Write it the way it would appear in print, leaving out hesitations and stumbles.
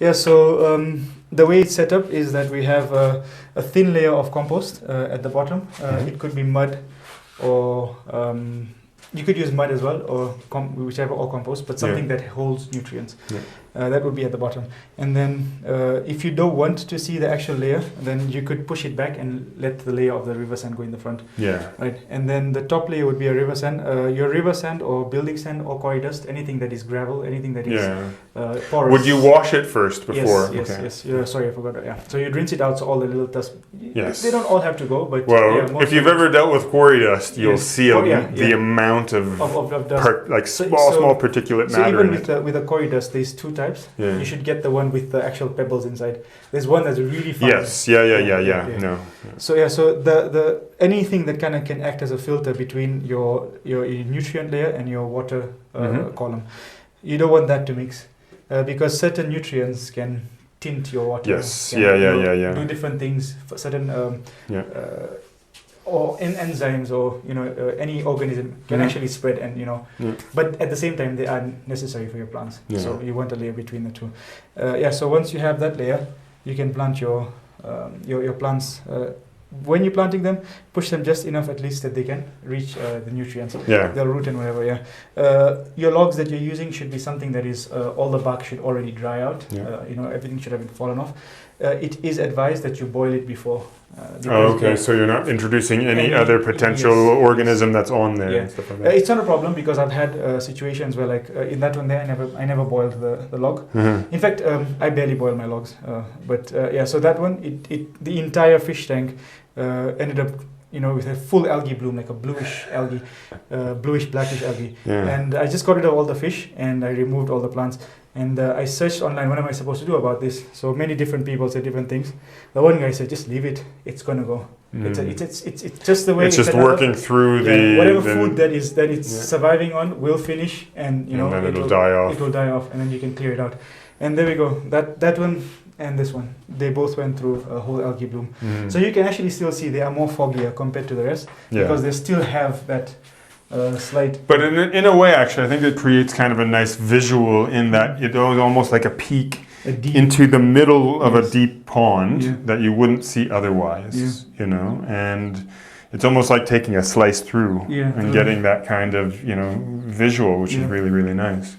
Yeah, so the way it's set up is that we have a thin layer of compost at the bottom. It could be mud or you could use mud as well, or whichever, or compost, but something that holds nutrients. That would be at the bottom. And then if you don't want to see the actual layer, then you could push it back and let the layer of the river sand go in the front. Right. And then the top layer would be a river sand. Your river sand or building sand or quarry dust, anything that is gravel, anything that is porous. Would you wash it first before? Yes. Sorry, I forgot that. Yeah. So you'd rinse it out, so all the little dust. They don't all have to go, but if you've ever dealt with quarry dust, you'll see the amount of dust, small particulate matter. So even with the quarry dust, there's two types. You should get the one with the actual pebbles inside. There's one that's really fine. No. So the anything that kind of can act as a filter between your nutrient layer and your water column, you don't want that to mix because certain nutrients can tint your water. Do different things for certain or enzymes or any organism can actually spread and but at the same time they are necessary for your plants. So you want a layer between the two. So once you have that layer, you can plant your plants. When you're planting them, push them just enough at least that they can reach the nutrients. They'll root and whatever. Your logs that you're using should be something that is all the bark should already dry out. Everything should have been fallen off. It is advised that you boil it before. So you're not introducing any other potential organism that's on there. And stuff like that. It's not a problem because I've had situations where, like in that one there, I never boiled the log. In fact, I barely boil my logs. So that one, the entire fish tank ended up with a full algae bloom, like a bluish algae, bluish blackish algae. And I just got rid of all the fish and I removed all the plants. And I searched online, what am I supposed to do about this? So many different people said different things. The one guy said, just leave it. It's going to go. It's just the way it's just working through whatever food that it's surviving on will finish and then it'll die off. It will die off and then you can clear it out. And there we go. That one and this one, they both went through a whole algae bloom. So you can actually still see they are more foggier compared to the rest because they still have that slight. But in a way, actually, I think it creates kind of a nice visual in that it was almost like a peek into the middle of a deep pond that you wouldn't see otherwise, and it's almost like taking a slice through and getting that kind of, visual, which is really, really nice.